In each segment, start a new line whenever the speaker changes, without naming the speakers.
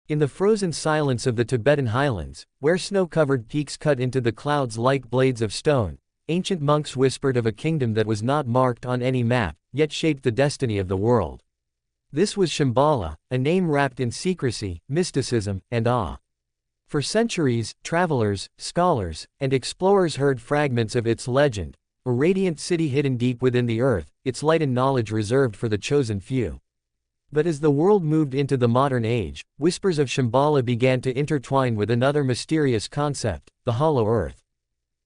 In the frozen silence of the Tibetan highlands, where snow-covered peaks cut into the clouds like blades of stone, ancient monks whispered of a kingdom that was not marked on any map, yet shaped the destiny of the world. This was Shambhala, a name wrapped in secrecy, mysticism, and awe. For centuries, travelers, scholars, and explorers heard fragments of its legend, a radiant city hidden deep within the earth, its light and knowledge reserved for the chosen few. But as the world moved into the modern age, whispers of Shambhala began to intertwine with another mysterious concept, the hollow earth.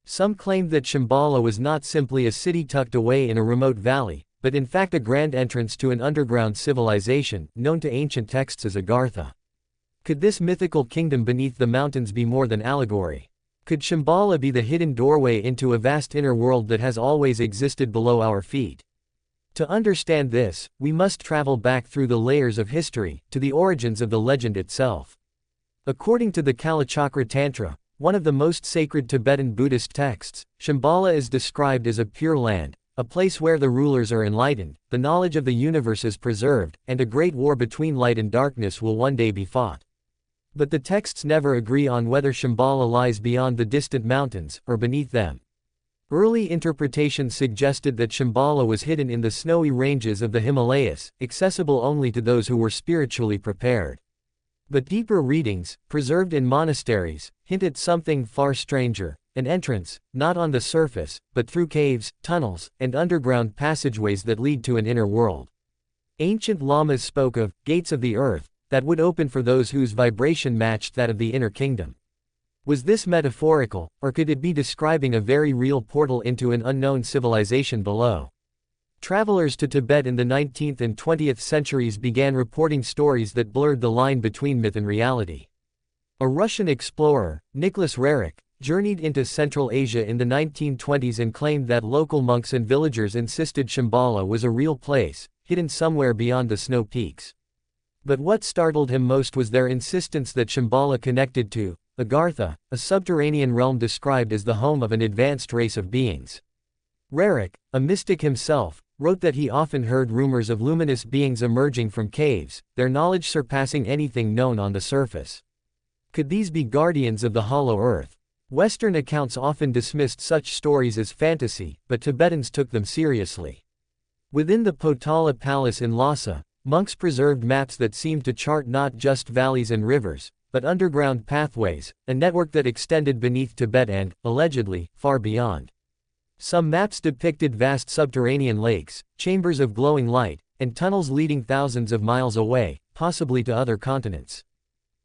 Some claimed that Shambhala was not simply a city tucked away in a remote valley, but in fact a grand entrance to an underground civilization, known to ancient texts as Agartha. Could this mythical kingdom beneath the mountains be more than allegory? Could Shambhala be the hidden doorway into a vast inner world that has always existed below our feet? To understand this, we must travel back through the layers of history, to the origins of the legend itself. According to the Kalachakra Tantra, one of the most sacred Tibetan Buddhist texts, Shambhala is described as a pure land, a place where the rulers are enlightened, the knowledge of the universe is preserved, and a great war between light and darkness will one day be fought. But the texts never agree on whether Shambhala lies beyond the distant mountains, or beneath them. Early interpretations suggested that Shambhala was hidden in the snowy ranges of the Himalayas, accessible only to those who were spiritually prepared. But deeper readings, preserved in monasteries, hint at something far stranger, an entrance, not on the surface, but through caves, tunnels, and underground passageways that lead to an inner world. Ancient lamas spoke of gates of the earth that would open for those whose vibration matched that of the inner kingdom. Was this metaphorical, or could it be describing a very real portal into an unknown civilization below? Travelers to Tibet in the 19th and 20th centuries began reporting stories that blurred the line between myth and reality. A Russian explorer, Nicholas Roerich, journeyed into Central Asia in the 1920s and claimed that local monks and villagers insisted Shambhala was a real place, hidden somewhere beyond the snow peaks. But what startled him most was their insistence that Shambhala connected to Agartha, a subterranean realm described as the home of an advanced race of beings. Roerich, a mystic himself, wrote that he often heard rumors of luminous beings emerging from caves, their knowledge surpassing anything known on the surface. Could these be guardians of the hollow earth? Western accounts often dismissed such stories as fantasy, but Tibetans took them seriously. Within the Potala Palace in Lhasa, monks preserved maps that seemed to chart not just valleys and rivers, but underground pathways, a network that extended beneath Tibet and, allegedly, far beyond. Some maps depicted vast subterranean lakes, chambers of glowing light, and tunnels leading thousands of miles away, possibly to other continents.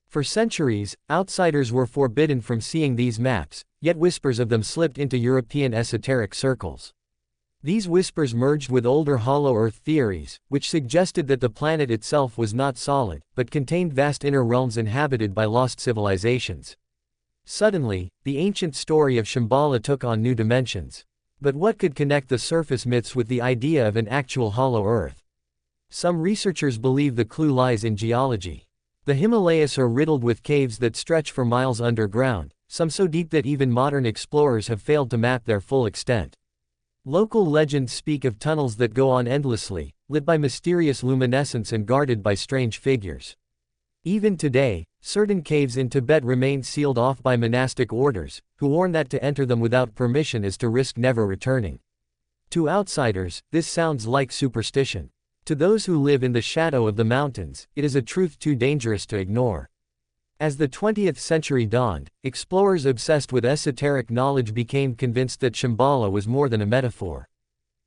For centuries, outsiders were forbidden from seeing these maps, yet whispers of them slipped into European esoteric circles. These whispers merged with older hollow earth theories, which suggested that the planet itself was not solid, but contained vast inner realms inhabited by lost civilizations. Suddenly, the ancient story of Shambhala took on new dimensions. But what could connect the surface myths with the idea of an actual hollow earth? Some researchers believe the clue lies in geology. The Himalayas are riddled with caves that stretch for miles underground, some so deep that even modern explorers have failed to map their full extent. Local legends speak of tunnels that go on endlessly, lit by mysterious luminescence and guarded by strange figures. Even today, certain caves in Tibet remain sealed off by monastic orders, who warn that to enter them without permission is to risk never returning. To outsiders, this sounds like superstition. To those who live in the shadow of the mountains, it is a truth too dangerous to ignore. As the 20th century dawned, explorers obsessed with esoteric knowledge became convinced that Shambhala was more than a metaphor.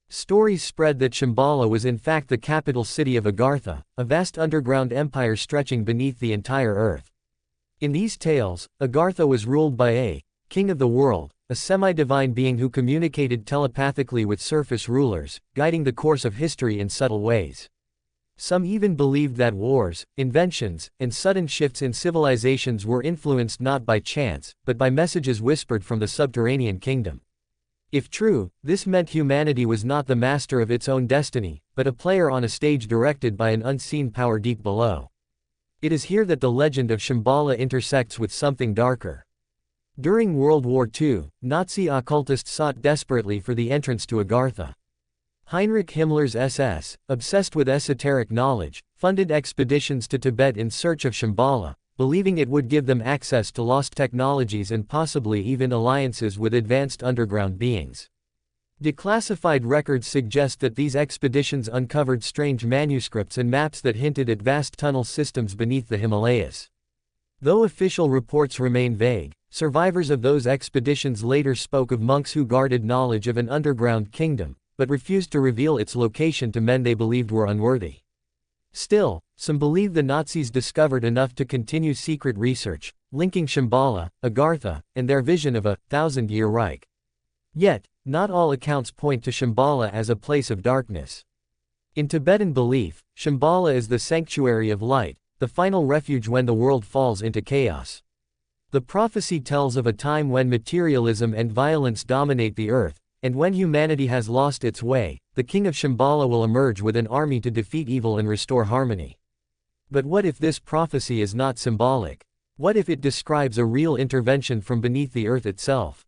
Stories spread that Shambhala was in fact the capital city of Agartha, a vast underground empire stretching beneath the entire earth. In these tales, Agartha was ruled by a king of the world, a semi-divine being who communicated telepathically with surface rulers, guiding the course of history in subtle ways. Some even believed that wars, inventions, and sudden shifts in civilizations were influenced not by chance, but by messages whispered from the subterranean kingdom. If true, this meant humanity was not the master of its own destiny, but a player on a stage directed by an unseen power deep below. It is here that the legend of Shambhala intersects with something darker. During World War II, Nazi occultists sought desperately for the entrance to Agartha. Heinrich Himmler's SS, obsessed with esoteric knowledge, funded expeditions to Tibet in search of Shambhala, believing it would give them access to lost technologies and possibly even alliances with advanced underground beings. Declassified records suggest that these expeditions uncovered strange manuscripts and maps that hinted at vast tunnel systems beneath the Himalayas. Though official reports remain vague, survivors of those expeditions later spoke of monks who guarded knowledge of an underground kingdom, but refused to reveal its location to men they believed were unworthy. Still, some believe the Nazis discovered enough to continue secret research, linking Shambhala, Agartha, and their vision of a thousand-year Reich. Yet, not all accounts point to Shambhala as a place of darkness. In Tibetan belief, Shambhala is the sanctuary of light, the final refuge when the world falls into chaos. The prophecy tells of a time when materialism and violence dominate the earth, and when humanity has lost its way, the king of Shambhala will emerge with an army to defeat evil and restore harmony. But what if this prophecy is not symbolic? What if it describes a real intervention from beneath the earth itself?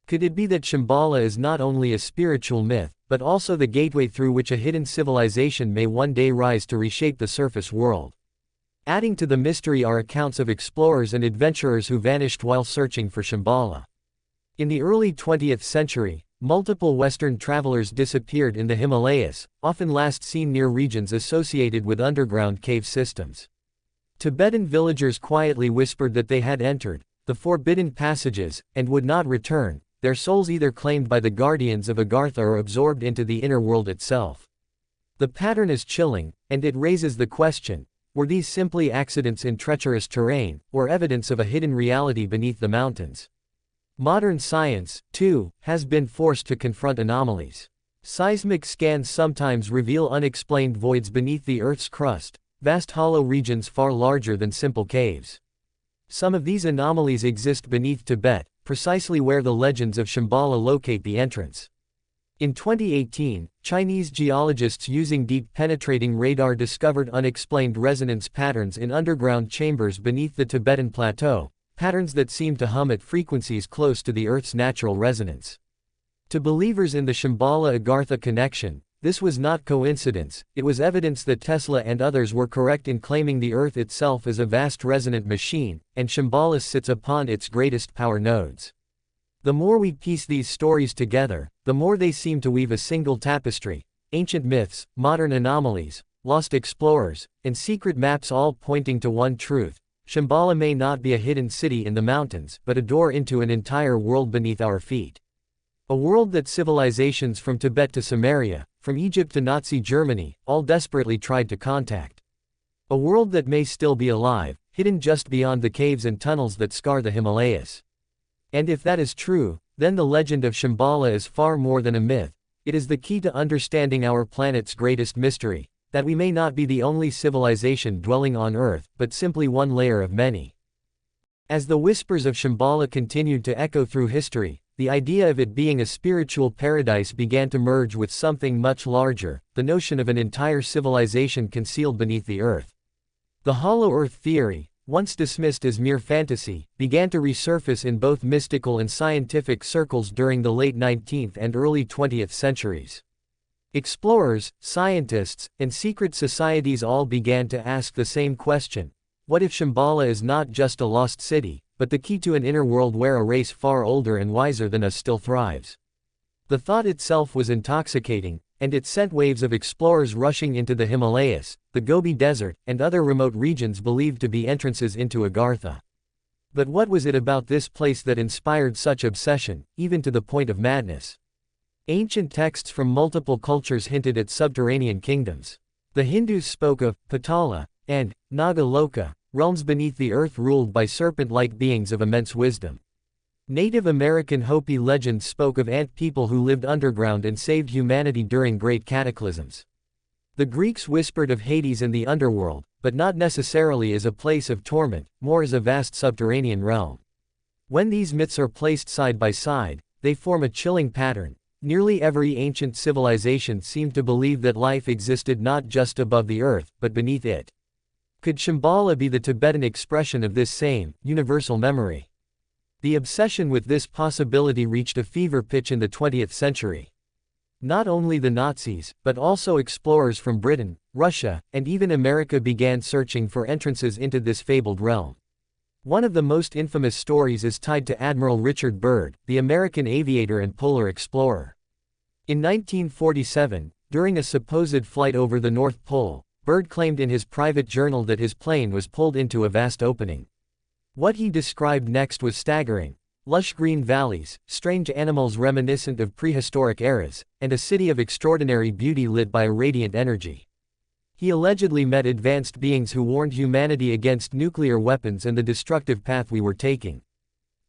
Could it be that Shambhala is not only a spiritual myth, but also the gateway through which a hidden civilization may one day rise to reshape the surface world? Adding to the mystery are accounts of explorers and adventurers who vanished while searching for Shambhala. In the early 20th century, multiple Western travelers disappeared in the Himalayas, often last seen near regions associated with underground cave systems. Tibetan villagers quietly whispered that they had entered the forbidden passages and would not return, their souls either claimed by the guardians of Agartha or absorbed into the inner world itself. The pattern is chilling, and it raises the question: were these simply accidents in treacherous terrain, or evidence of a hidden reality beneath the mountains? Modern science, too, has been forced to confront anomalies. Seismic scans sometimes reveal unexplained voids beneath the Earth's crust, vast hollow regions far larger than simple caves. Some of these anomalies exist beneath Tibet, precisely where the legends of Shambhala locate the entrance. In 2018, Chinese geologists using deep penetrating radar discovered unexplained resonance patterns in underground chambers beneath the Tibetan plateau, patterns that seem to hum at frequencies close to the Earth's natural resonance. To believers in the Shambhala-Agartha connection, this was not coincidence, it was evidence that Tesla and others were correct in claiming the Earth itself is a vast resonant machine, and Shambhala sits upon its greatest power nodes. The more we piece these stories together, the more they seem to weave a single tapestry: ancient myths, modern anomalies, lost explorers, and secret maps all pointing to one truth: Shambhala may not be a hidden city in the mountains, but a door into an entire world beneath our feet. A world that civilizations from Tibet to Samaria, from Egypt to Nazi Germany, all desperately tried to contact. A world that may still be alive, hidden just beyond the caves and tunnels that scar the Himalayas. And if that is true, then the legend of Shambhala is far more than a myth. It is the key to understanding our planet's greatest mystery, that we may not be the only civilization dwelling on Earth, but simply one layer of many. As the whispers of Shambhala continued to echo through history, the idea of it being a spiritual paradise began to merge with something much larger: the notion of an entire civilization concealed beneath the Earth. The hollow Earth theory, once dismissed as mere fantasy, began to resurface in both mystical and scientific circles during the late 19th and early 20th centuries. Explorers, scientists, and secret societies all began to ask the same question: what if Shambhala is not just a lost city, but the key to an inner world where a race far older and wiser than us still thrives? The thought itself was intoxicating, and it sent waves of explorers rushing into the Himalayas, the Gobi Desert, and other remote regions believed to be entrances into Agartha. But what was it about this place that inspired such obsession, even to the point of madness? Ancient texts from multiple cultures hinted at subterranean kingdoms. The Hindus spoke of Patala and Naga Loka, realms beneath the earth ruled by serpent-like beings of immense wisdom. Native American Hopi legends spoke of ant people who lived underground and saved humanity during great cataclysms. The Greeks whispered of Hades and the underworld, but not necessarily as a place of torment, more as a vast subterranean realm. When these myths are placed side by side, they form a chilling pattern. Nearly every ancient civilization seemed to believe that life existed not just above the earth, but beneath it. Could Shambhala be the Tibetan expression of this same, universal memory? The obsession with this possibility reached a fever pitch in the 20th century. Not only the Nazis, but also explorers from Britain, Russia, and even America began searching for entrances into this fabled realm. One of the most infamous stories is tied to Admiral Richard Byrd, the American aviator and polar explorer. In 1947, during a supposed flight over the North Pole, Byrd claimed in his private journal that his plane was pulled into a vast opening. What he described next was staggering: lush green valleys, strange animals reminiscent of prehistoric eras, and a city of extraordinary beauty lit by a radiant energy. He allegedly met advanced beings who warned humanity against nuclear weapons and the destructive path we were taking.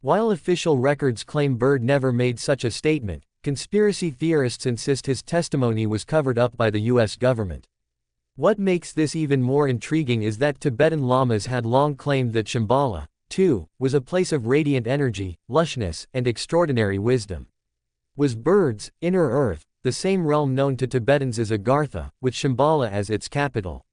While official records claim Byrd never made such a statement, conspiracy theorists insist his testimony was covered up by the US government. What makes this even more intriguing is that Tibetan lamas had long claimed that Shambhala, too, was a place of radiant energy, lushness, and extraordinary wisdom. Was Byrd's inner earth the same realm known to Tibetans as Agartha, with Shambhala as its capital?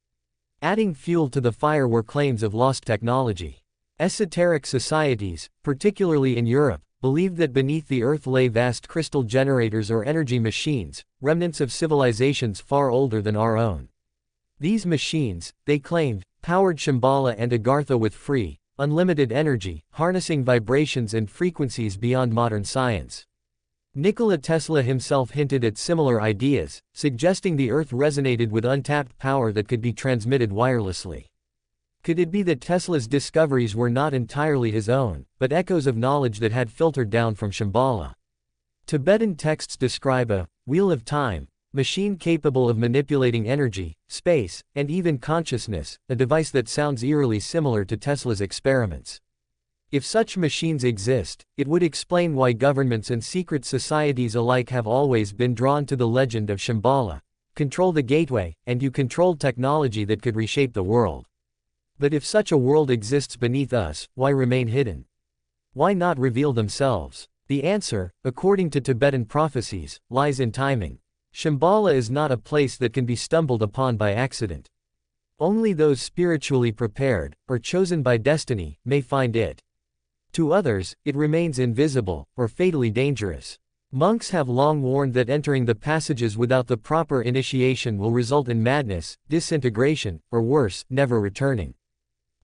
Adding fuel to the fire were claims of lost technology. Esoteric societies, particularly in Europe, believed that beneath the earth lay vast crystal generators or energy machines, remnants of civilizations far older than our own. These machines, they claimed, powered Shambhala and Agartha with free, unlimited energy, harnessing vibrations and frequencies beyond modern science. Nikola Tesla himself hinted at similar ideas, suggesting the Earth resonated with untapped power that could be transmitted wirelessly. Could it be that Tesla's discoveries were not entirely his own, but echoes of knowledge that had filtered down from Shambhala? Tibetan texts describe a wheel of time machine capable of manipulating energy, space, and even consciousness, a device that sounds eerily similar to Tesla's experiments. If such machines exist, it would explain why governments and secret societies alike have always been drawn to the legend of Shambhala. Control the gateway, and you controlled technology that could reshape the world. But if such a world exists beneath us, why remain hidden? Why not reveal themselves? The answer, according to Tibetan prophecies, lies in timing. Shambhala is not a place that can be stumbled upon by accident. Only those spiritually prepared, or chosen by destiny, may find it. To others, it remains invisible, or fatally dangerous. Monks have long warned that entering the passages without the proper initiation will result in madness, disintegration, or worse, never returning.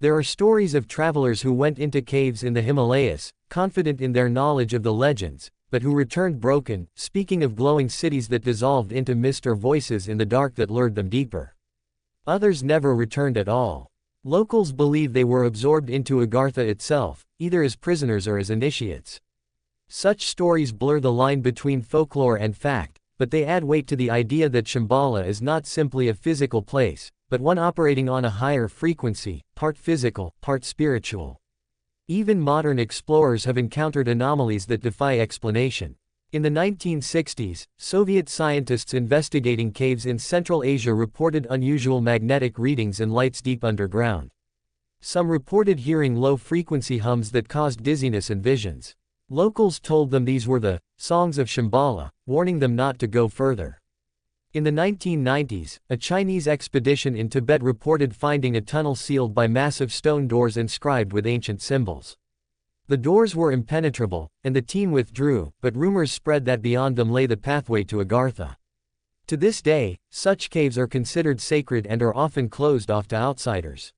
There are stories of travelers who went into caves in the Himalayas, confident in their knowledge of the legends, but who returned broken, speaking of glowing cities that dissolved into mist or voices in the dark that lured them deeper. Others never returned at all. Locals believe they were absorbed into Agartha itself, either as prisoners or as initiates. Such stories blur the line between folklore and fact, but they add weight to the idea that Shambhala is not simply a physical place, but one operating on a higher frequency, part physical, part spiritual. Even modern explorers have encountered anomalies that defy explanation. In the 1960s, Soviet scientists investigating caves in Central Asia reported unusual magnetic readings in lights deep underground. Some reported hearing low-frequency hums that caused dizziness and visions. Locals told them these were the songs of Shambhala, warning them not to go further. In the 1990s, a Chinese expedition in Tibet reported finding a tunnel sealed by massive stone doors inscribed with ancient symbols. The doors were impenetrable, and the team withdrew, but rumors spread that beyond them lay the pathway to Agartha. To this day, such caves are considered sacred and are often closed off to outsiders.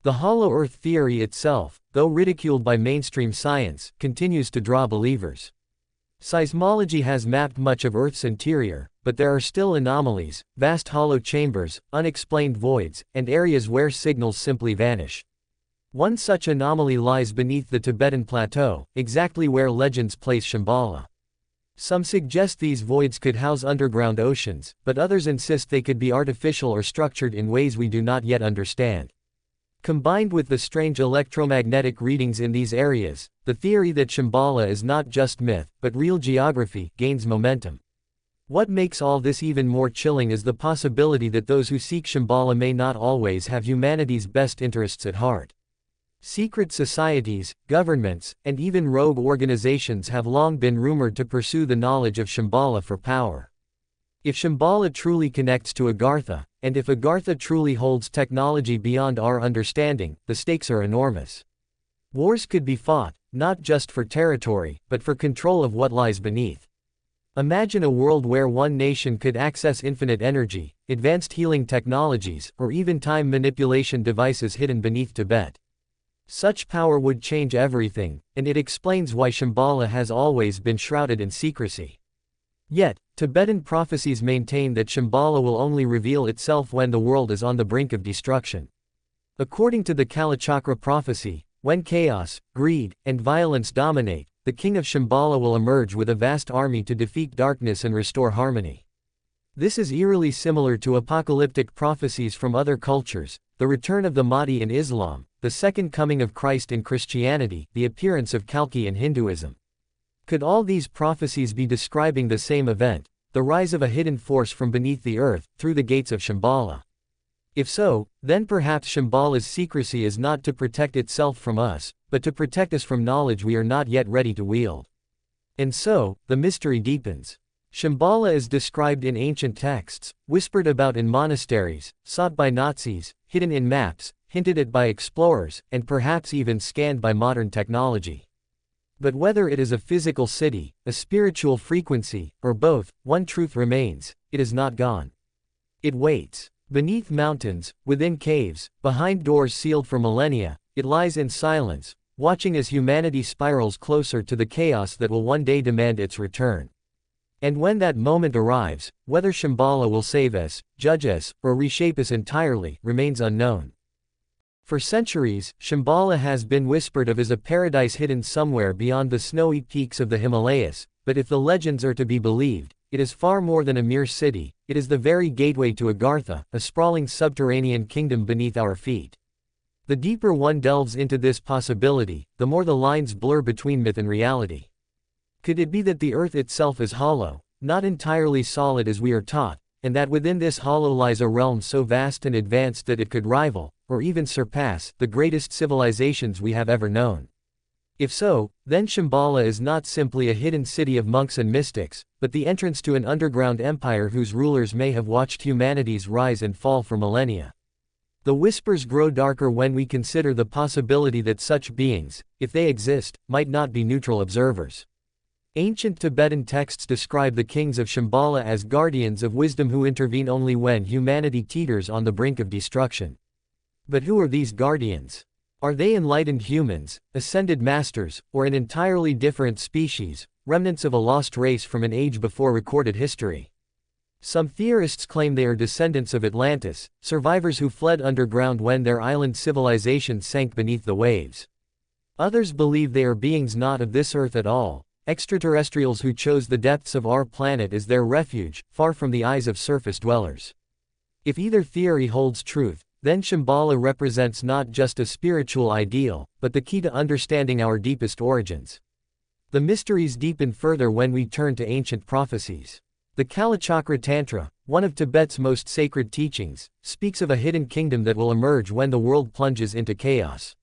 The hollow earth theory itself, though ridiculed by mainstream science, continues to draw believers. Seismology has mapped much of Earth's interior, but there are still anomalies, vast hollow chambers, unexplained voids, and areas where signals simply vanish. One such anomaly lies beneath the Tibetan plateau, exactly where legends place Shambhala. Some suggest these voids could house underground oceans, but others insist they could be artificial or structured in ways we do not yet understand. Combined with the strange electromagnetic readings in these areas, the theory that Shambhala is not just myth, but real geography, gains momentum. What makes all this even more chilling is the possibility that those who seek Shambhala may not always have humanity's best interests at heart. Secret societies, governments, and even rogue organizations have long been rumored to pursue the knowledge of Shambhala for power. If Shambhala truly connects to Agartha, and if Agartha truly holds technology beyond our understanding, the stakes are enormous. Wars could be fought, not just for territory, but for control of what lies beneath. Imagine a world where one nation could access infinite energy, advanced healing technologies, or even time manipulation devices hidden beneath Tibet. Such power would change everything, and it explains why Shambhala has always been shrouded in secrecy. Yet, Tibetan prophecies maintain that Shambhala will only reveal itself when the world is on the brink of destruction. According to the Kalachakra prophecy, when chaos, greed, and violence dominate, the king of Shambhala will emerge with a vast army to defeat darkness and restore harmony. This is eerily similar to apocalyptic prophecies from other cultures, the return of the Mahdi in Islam, the second coming of Christ in Christianity, the appearance of Kalki in Hinduism. Could all these prophecies be describing the same event, the rise of a hidden force from beneath the earth, through the gates of Shambhala? If so, then perhaps Shambhala's secrecy is not to protect itself from us, but to protect us from knowledge we are not yet ready to wield. And so, the mystery deepens. Shambhala is described in ancient texts, whispered about in monasteries, sought by Nazis, hidden in maps, hinted at by explorers, and perhaps even scanned by modern technology. But whether it is a physical city, a spiritual frequency, or both, one truth remains: it is not gone. It waits. Beneath mountains, within caves, behind doors sealed for millennia, it lies in silence, watching as humanity spirals closer to the chaos that will one day demand its return. And when that moment arrives, whether Shambhala will save us, judge us, or reshape us entirely, remains unknown. For centuries, Shambhala has been whispered of as a paradise hidden somewhere beyond the snowy peaks of the Himalayas, but if the legends are to be believed, it is far more than a mere city. It is the very gateway to Agartha, a sprawling subterranean kingdom beneath our feet. The deeper one delves into this possibility, the more the lines blur between myth and reality. Could it be that the earth itself is hollow, not entirely solid as we are taught, and that within this hollow lies a realm so vast and advanced that it could rival, or even surpass, the greatest civilizations we have ever known? If so, then Shambhala is not simply a hidden city of monks and mystics, but the entrance to an underground empire whose rulers may have watched humanity's rise and fall for millennia. The whispers grow darker when we consider the possibility that such beings, if they exist, might not be neutral observers. Ancient Tibetan texts describe the kings of Shambhala as guardians of wisdom who intervene only when humanity teeters on the brink of destruction. But who are these guardians? Are they enlightened humans, ascended masters, or an entirely different species, remnants of a lost race from an age before recorded history? Some theorists claim they are descendants of Atlantis, survivors who fled underground when their island civilization sank beneath the waves. Others believe they are beings not of this earth at all, extraterrestrials who chose the depths of our planet as their refuge, far from the eyes of surface dwellers. If either theory holds truth, then Shambhala represents not just a spiritual ideal, but the key to understanding our deepest origins. The mysteries deepen further when we turn to ancient prophecies. The Kalachakra Tantra, one of Tibet's most sacred teachings, speaks of a hidden kingdom that will emerge when the world plunges into chaos.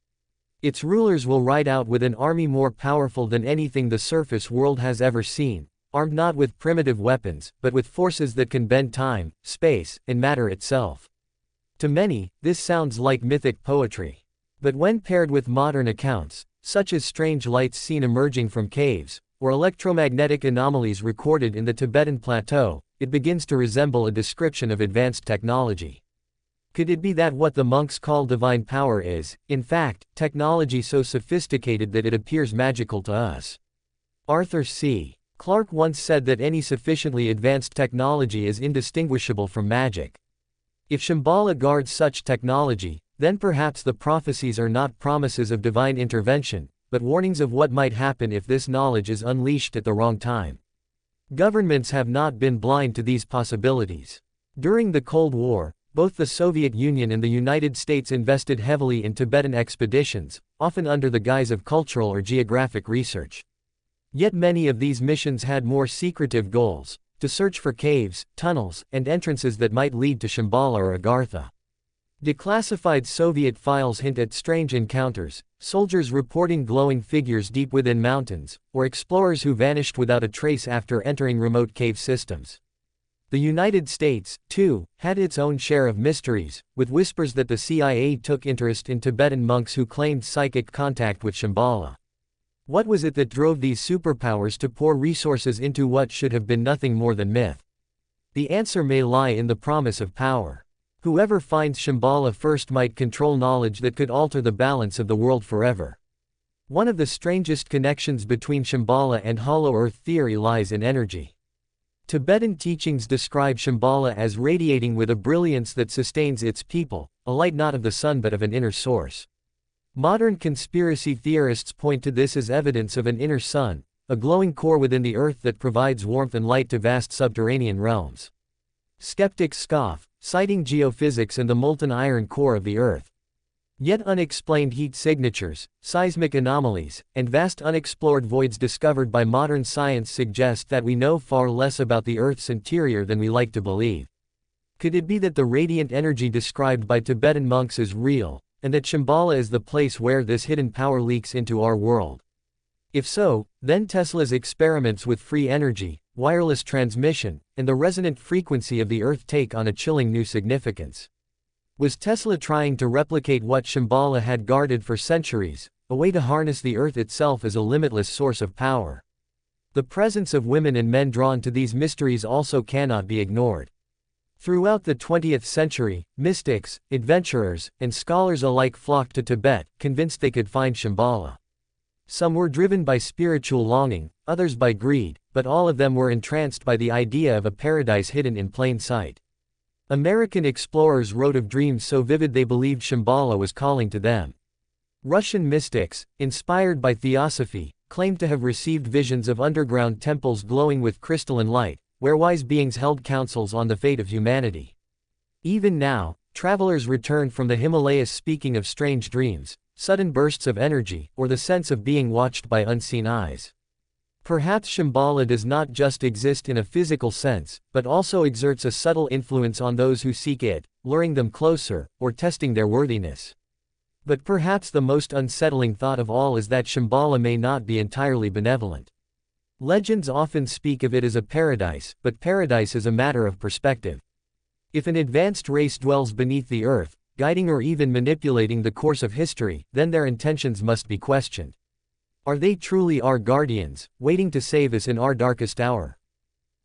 Its rulers will ride out with an army more powerful than anything the surface world has ever seen, armed not with primitive weapons, but with forces that can bend time, space, and matter itself. To many, this sounds like mythic poetry. But when paired with modern accounts, such as strange lights seen emerging from caves, or electromagnetic anomalies recorded in the Tibetan plateau, it begins to resemble a description of advanced technology. Could it be that what the monks call divine power is, in fact, technology so sophisticated that it appears magical to us? Arthur C. Clarke once said that any sufficiently advanced technology is indistinguishable from magic. If Shambhala guards such technology, then perhaps the prophecies are not promises of divine intervention, but warnings of what might happen if this knowledge is unleashed at the wrong time. Governments have not been blind to these possibilities. During the Cold War, both the Soviet Union and the United States invested heavily in Tibetan expeditions, often under the guise of cultural or geographic research. Yet many of these missions had more secretive goals: to search for caves, tunnels, and entrances that might lead to Shambhala or Agartha. Declassified Soviet files hint at strange encounters, soldiers reporting glowing figures deep within mountains, or explorers who vanished without a trace after entering remote cave systems. The United States, too, had its own share of mysteries, with whispers that the CIA took interest in Tibetan monks who claimed psychic contact with Shambhala. What was it that drove these superpowers to pour resources into what should have been nothing more than myth? The answer may lie in the promise of power. Whoever finds Shambhala first might control knowledge that could alter the balance of the world forever. One of the strangest connections between Shambhala and Hollow Earth theory lies in energy. Tibetan teachings describe Shambhala as radiating with a brilliance that sustains its people, a light not of the sun but of an inner source. Modern conspiracy theorists point to this as evidence of an inner sun, a glowing core within the earth that provides warmth and light to vast subterranean realms. Skeptics scoff, citing geophysics and the molten iron core of the earth. Yet unexplained heat signatures, seismic anomalies, and vast unexplored voids discovered by modern science suggest that we know far less about the Earth's interior than we like to believe. Could it be that the radiant energy described by Tibetan monks is real, and that Shambhala is the place where this hidden power leaks into our world? If so, then Tesla's experiments with free energy, wireless transmission, and the resonant frequency of the Earth take on a chilling new significance. Was Tesla trying to replicate what Shambhala had guarded for centuries, a way to harness the Earth itself as a limitless source of power? The presence of women and men drawn to these mysteries also cannot be ignored. Throughout the 20th century, mystics, adventurers, and scholars alike flocked to Tibet, convinced they could find Shambhala. Some were driven by spiritual longing, others by greed, but all of them were entranced by the idea of a paradise hidden in plain sight. American explorers wrote of dreams so vivid they believed Shambhala was calling to them. Russian mystics, inspired by theosophy, claimed to have received visions of underground temples glowing with crystalline light, where wise beings held councils on the fate of humanity. Even now, travelers return from the Himalayas speaking of strange dreams, sudden bursts of energy, or the sense of being watched by unseen eyes. Perhaps Shambhala does not just exist in a physical sense, but also exerts a subtle influence on those who seek it, luring them closer, or testing their worthiness. But perhaps the most unsettling thought of all is that Shambhala may not be entirely benevolent. Legends often speak of it as a paradise, but paradise is a matter of perspective. If an advanced race dwells beneath the earth, guiding or even manipulating the course of history, then their intentions must be questioned. Are they truly our guardians, waiting to save us in our darkest hour?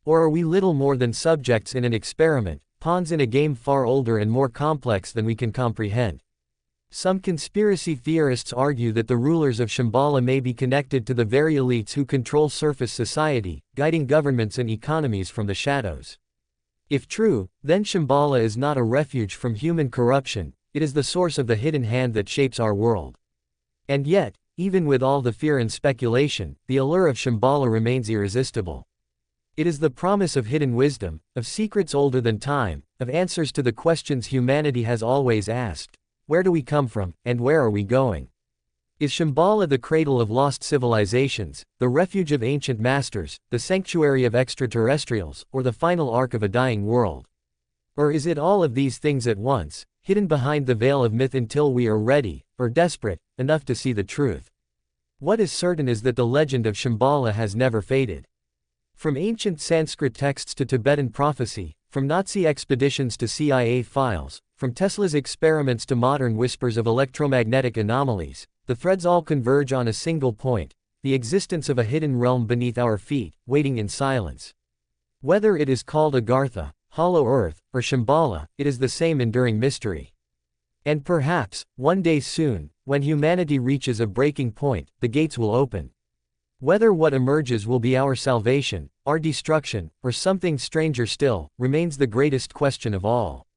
Or are we little more than subjects in an experiment, pawns in a game far older and more complex than we can comprehend? Some conspiracy theorists argue that the rulers of Shambhala may be connected to the very elites who control surface society, guiding governments and economies from the shadows. If true, then Shambhala is not a refuge from human corruption, it is the source of the hidden hand that shapes our world. And yet, even with all the fear and speculation, the allure of Shambhala remains irresistible. It is the promise of hidden wisdom, of secrets older than time, of answers to the questions humanity has always asked. Where do we come from, and where are we going? Is Shambhala the cradle of lost civilizations, the refuge of ancient masters, the sanctuary of extraterrestrials, or the final ark of a dying world? Or is it all of these things at once, hidden behind the veil of myth until we are ready, or desperate, enough to see the truth? What is certain is that the legend of Shambhala has never faded. From ancient Sanskrit texts to Tibetan prophecy, from Nazi expeditions to CIA files, from Tesla's experiments to modern whispers of electromagnetic anomalies, the threads all converge on a single point: the existence of a hidden realm beneath our feet, waiting in silence. Whether it is called Agartha, Hollow Earth, or Shambhala, it is the same enduring mystery. And perhaps, one day soon, when humanity reaches a breaking point, the gates will open. Whether what emerges will be our salvation, our destruction, or something stranger still, remains the greatest question of all.